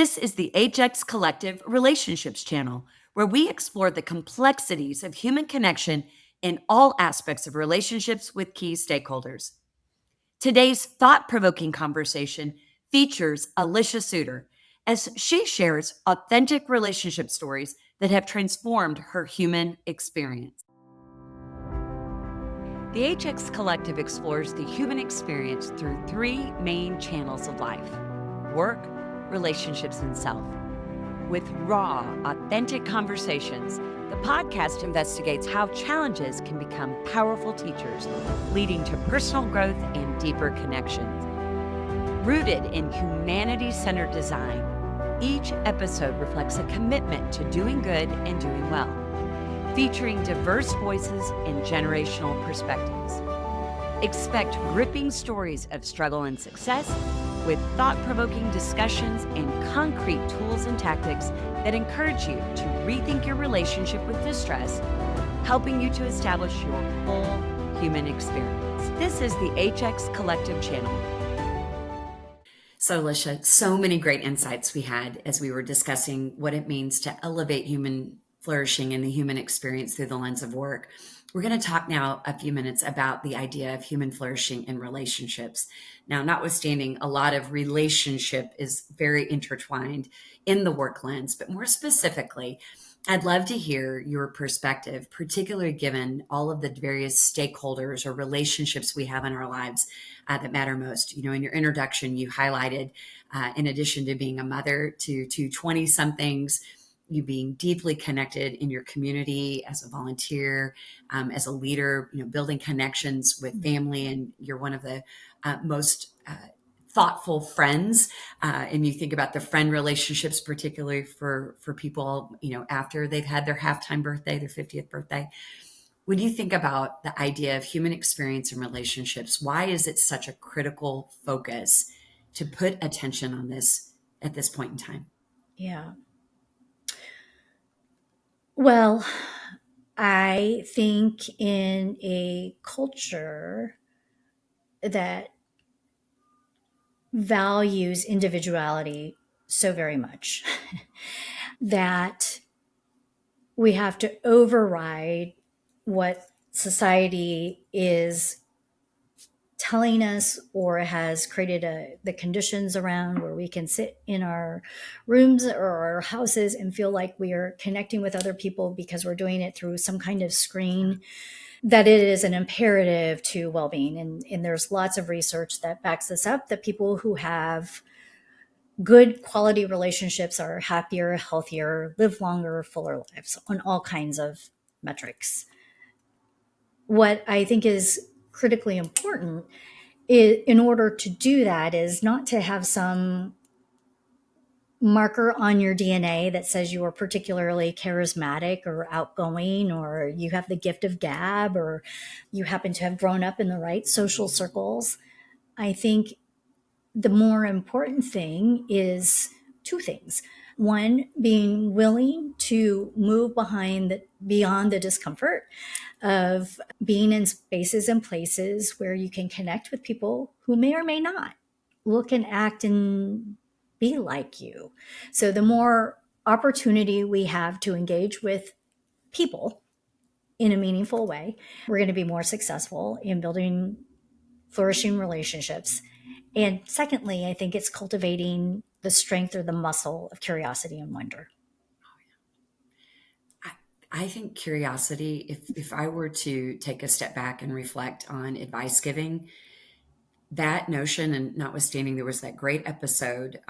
This is the HX Collective Relationships channel, where we explore the complexities of human connection in all aspects of relationships with key stakeholders. Today's thought provoking conversation features Alycia Sutor as she shares authentic relationship stories that have transformed her human experience. The HX Collective explores the human experience through three main channels of life: work, relationships, and self. With raw, authentic conversations, the podcast investigates how challenges can become powerful teachers, leading to personal growth and deeper connections. Rooted in humanity-centered design, each episode reflects a commitment to doing good and doing well, featuring diverse voices and generational perspectives. Expect gripping stories of struggle and success, with thought-provoking discussions and concrete tools and tactics that encourage you to rethink your relationship with distress, helping you to establish your full human experience. This is the HX Collective channel. So, Alycia, so many great insights we had as we were discussing what it means to elevate human flourishing and the human experience through the lens of work. We're going to talk now a few minutes about the idea of human flourishing in relationships. Now, notwithstanding, a lot of relationship is very intertwined in the work lens, but more specifically, I'd love to hear your perspective, particularly given all of the various stakeholders or relationships we have in our lives that matter most. You know, in your introduction, you highlighted, in addition to being a mother to 20-somethings, you being deeply connected in your community as a volunteer, as a leader, you know, building connections with family, and you're one of the most thoughtful friends. And you think about the friend relationships, particularly for people, you know, after they've had their halftime birthday, their 50th birthday. When you think about the idea of human experience and relationships, why is it such a critical focus to put attention on this at this point in time? Yeah. Well, I think in a culture that values individuality so very much that we have to override what society is telling us or has created the conditions around where we can sit in our rooms or our houses and feel like we are connecting with other people because we're doing it through some kind of screen, that it is an imperative to well-being. And there's lots of research that backs this up, that people who have good quality relationships are happier, healthier, live longer, fuller lives on all kinds of metrics. What I think is critically important in order to do that is not to have some marker on your DNA that says you are particularly charismatic or outgoing, or you have the gift of gab, or you happen to have grown up in the right social circles. I think the more important thing is two things. One, being willing to move beyond the discomfort of being in spaces and places where you can connect with people who may or may not look and act and be like you. So the more opportunity we have to engage with people in a meaningful way, we're going to be more successful in building flourishing relationships. And secondly, I think it's cultivating the strength or the muscle of curiosity and wonder. I think curiosity, if I were to take a step back and reflect on advice giving, that notion, and notwithstanding, there was that great episode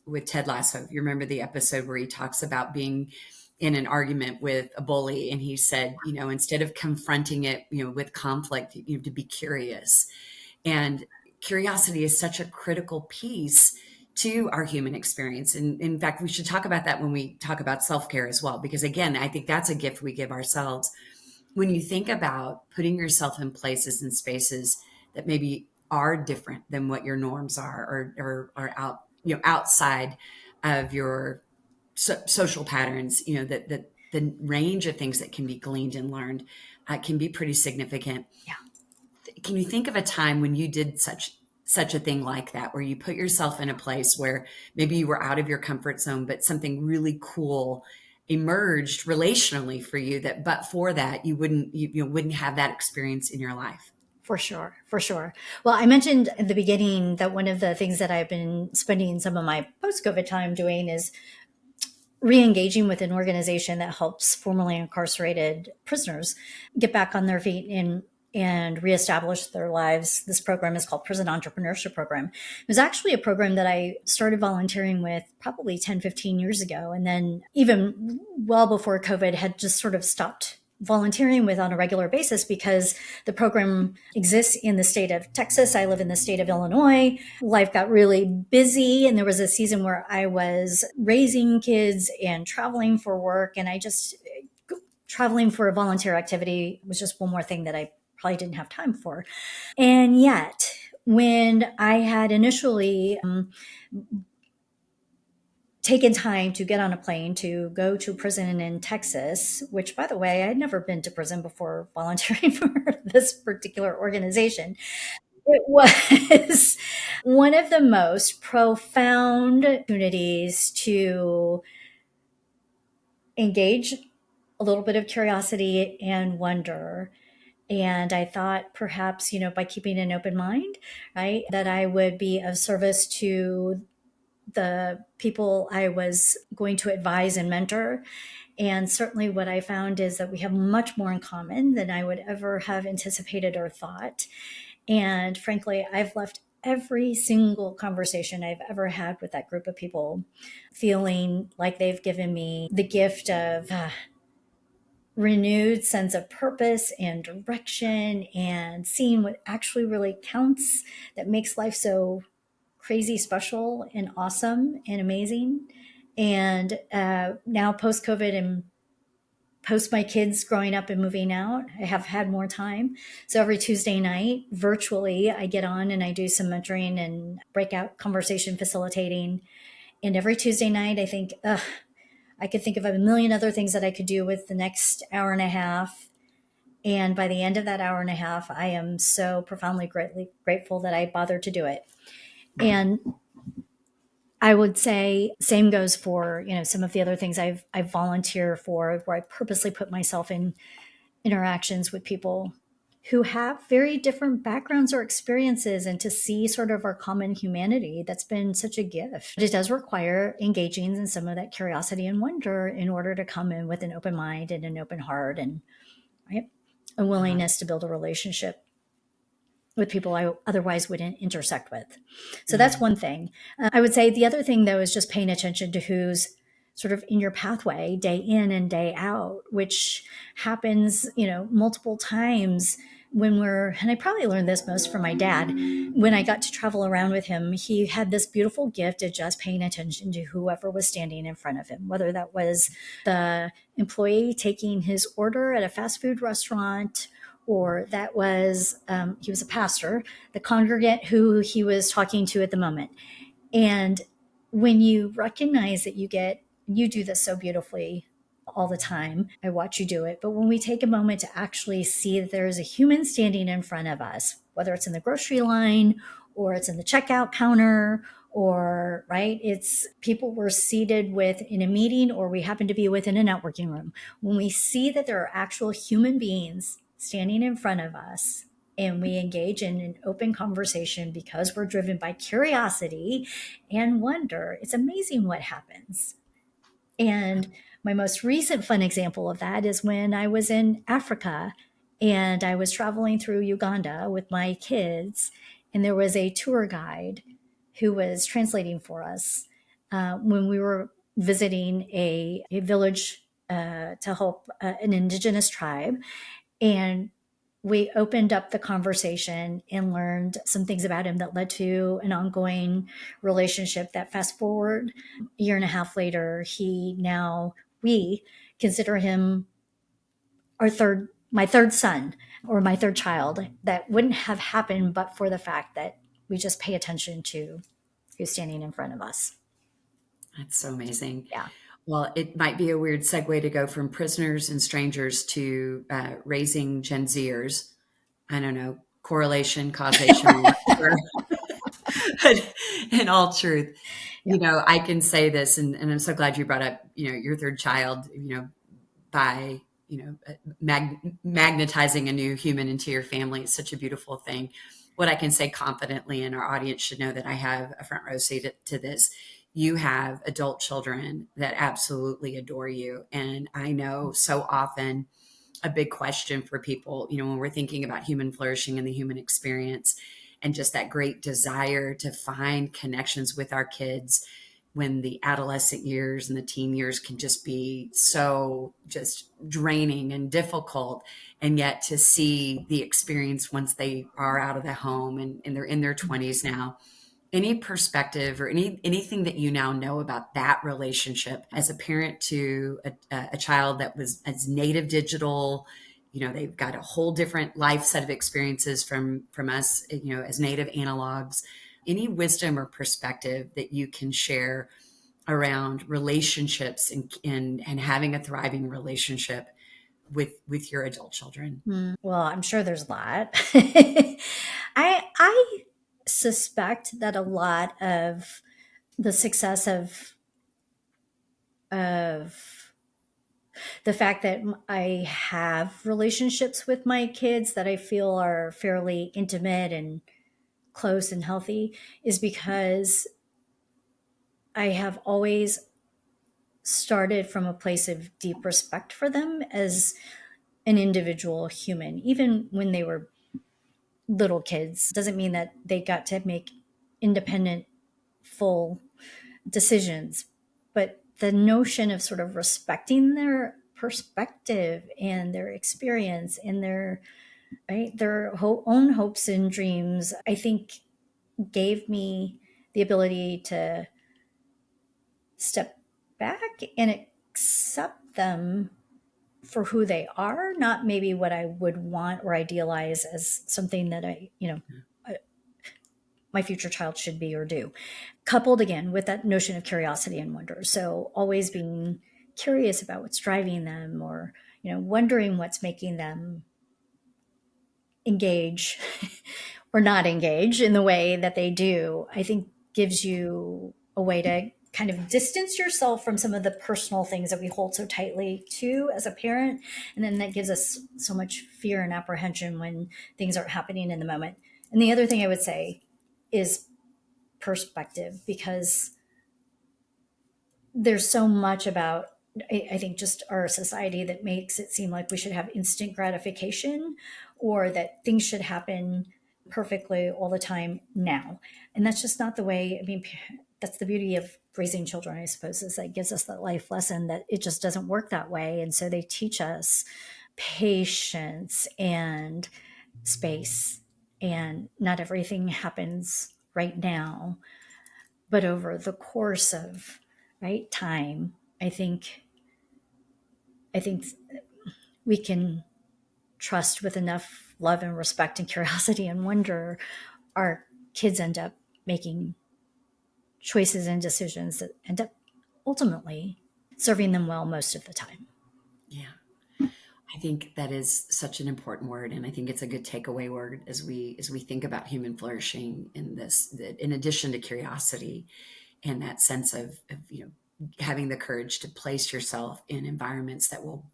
with Ted Lasso. You remember the episode where he talks about being in an argument with a bully, and he said, you know, instead of confronting it, you know, with conflict, you have to be curious. And curiosity is such a critical piece to our human experience. And in fact, we should talk about that when we talk about self-care as well, because again, I think that's a gift we give ourselves. When you think about putting yourself in places and spaces that maybe are different than what your norms are, or out, you know, outside of your social patterns, you know, that the range of things that can be gleaned and learned can be pretty significant. Yeah. Can you think of a time when you did such such a thing like that, where you put yourself in a place where maybe you were out of your comfort zone, but something really cool emerged relationally for you that, but for that, you wouldn't have that experience in your life. For sure, for sure. Well, I mentioned at the beginning that one of the things that I've been spending some of my post-COVID time doing is re-engaging with an organization that helps formerly incarcerated prisoners get back on their feet and reestablish their lives. This program is called Prison Entrepreneurship Program. It was actually a program that I started volunteering with probably 10, 15 years ago. And then even well before COVID had just sort of stopped volunteering with on a regular basis because the program exists in the state of Texas. I live in the state of Illinois. Life got really busy, and there was a season where I was raising kids and traveling for work, and I just traveling for a volunteer activity was just one more thing that I probably didn't have time for. And yet, when I had initially taken time to get on a plane to go to prison in Texas, which, by the way, I had never been to prison before volunteering for this particular organization. It was one of the most profound opportunities to engage a little bit of curiosity and wonder. And I thought perhaps, by keeping an open mind, right, that I would be of service to the people I was going to advise and mentor. And certainly what I found is that we have much more in common than I would ever have anticipated or thought. And frankly, I've left every single conversation I've ever had with that group of people feeling like they've given me the gift of renewed sense of purpose and direction and seeing what actually really counts that makes life so crazy special and awesome and amazing. And now post COVID and post my kids growing up and moving out, I have had more time. So every Tuesday night, virtually, I get on and I do some mentoring and breakout conversation facilitating. And every Tuesday night, I think, I could think of a million other things that I could do with the next hour and a half. And by the end of that hour and a half, I am so profoundly grateful that I bothered to do it. And I would say same goes for, some of the other things I volunteer for, where I purposely put myself in interactions with people who have very different backgrounds or experiences, and to see sort of our common humanity. That's been such a gift. But it does require engaging in some of that curiosity and wonder in order to come in with an open mind and an open heart and, right, a willingness to build a relationship with people I otherwise wouldn't intersect with. So that's one thing. I would say the other thing, though, is just paying attention to who's sort of in your pathway day in and day out, which happens, multiple times and I probably learned this most from my dad. When I got to travel around with him, he had this beautiful gift of just paying attention to whoever was standing in front of him, whether that was the employee taking his order at a fast food restaurant, or that was, he was a pastor, the congregant who he was talking to at the moment. And when you recognize that you do this so beautifully all the time, I watch you do it. But when we take a moment to actually see that there is a human standing in front of us, whether it's in the grocery line or it's in the checkout counter, or, right, it's people we're seated with in a meeting, or we happen to be within a networking room. When we see that there are actual human beings standing in front of us, and we engage in an open conversation because we're driven by curiosity and wonder, it's amazing what happens. And my most recent fun example of that is when I was in Africa and I was traveling through Uganda with my kids, and there was a tour guide who was translating for us when we were visiting a village to help an indigenous tribe. And we opened up the conversation and learned some things about him that led to an ongoing relationship that, fast forward a year and a half later, we consider him my third son, or my third child. That wouldn't have happened but for the fact that we just pay attention to who's standing in front of us. That's so amazing. Yeah. Well, it might be a weird segue to go from prisoners and strangers to raising Gen Zers. I don't know, correlation, causation, whatever. But in all truth, Yeah. I can say this, and I'm so glad you brought up, your third child, by, magnetizing a new human into your family. It's such a beautiful thing. What I can say confidently, and our audience should know that I have a front row seat to this. You have adult children that absolutely adore you. And I know so often a big question for people, when we're thinking about human flourishing and the human experience, and just that great desire to find connections with our kids when the adolescent years and the teen years can just be so just draining and difficult. And yet to see the experience once they are out of the home and they're in their 20s now, any perspective or anything that you now know about that relationship as a parent to a child that was as native digital, they've got a whole different life set of experiences from us, as native analogs. Any wisdom or perspective that you can share around relationships and having a thriving relationship with your adult children? Well, I'm sure there's a lot. I suspect that a lot of the success of the fact that I have relationships with my kids that I feel are fairly intimate and close and healthy is because I have always started from a place of deep respect for them as an individual human, even when they were little kids. Doesn't mean that they got to make independent, full decisions, but the notion of sort of respecting their perspective and their experience and their own hopes and dreams, I think gave me the ability to step back and accept them for who they are, not maybe what I would want or idealize as something that my future child should be or do. Coupled again with that notion of curiosity and wonder. So always being curious about what's driving them, or, wondering what's making them engage or not engage in the way that they do, I think gives you a way to kind of distance yourself from some of the personal things that we hold so tightly to as a parent. And then that gives us so much fear and apprehension when things aren't happening in the moment. And the other thing I would say is perspective, because there's so much about, I think, just our society that makes it seem like we should have instant gratification, or that things should happen perfectly all the time now. And that's just not the way. I mean, that's the beauty of raising children, I suppose, is that it gives us that life lesson that it just doesn't work that way. And so they teach us patience and space, and not everything happens right now, but over the course of time. I think we can trust, with enough love and respect and curiosity and wonder, our kids end up making choices and decisions that end up ultimately serving them well most of the time. Yeah. I think that is such an important word, and I think it's a good takeaway word as we think about human flourishing in this. That in addition to curiosity and that sense of having the courage to place yourself in environments that will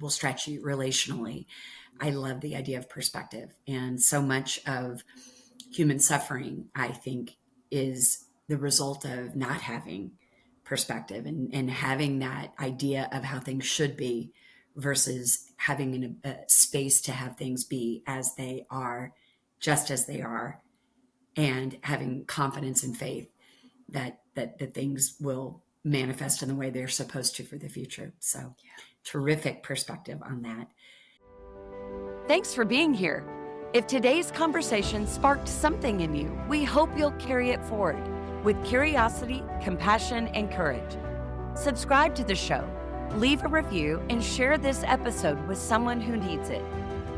stretch you relationally. I love the idea of perspective, and so much of human suffering, I think, is the result of not having perspective and having that idea of how things should be versus having a space to have things be as they are, just as they are, and having confidence and faith that things will manifest in the way they're supposed to for the future. So terrific perspective on that. Thanks for being here. If today's conversation sparked something in you, we hope you'll carry it forward with curiosity, compassion, and courage. Subscribe to the show, leave a review, and share this episode with someone who needs it.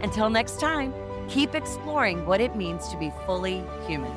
Until next time, keep exploring what it means to be fully human.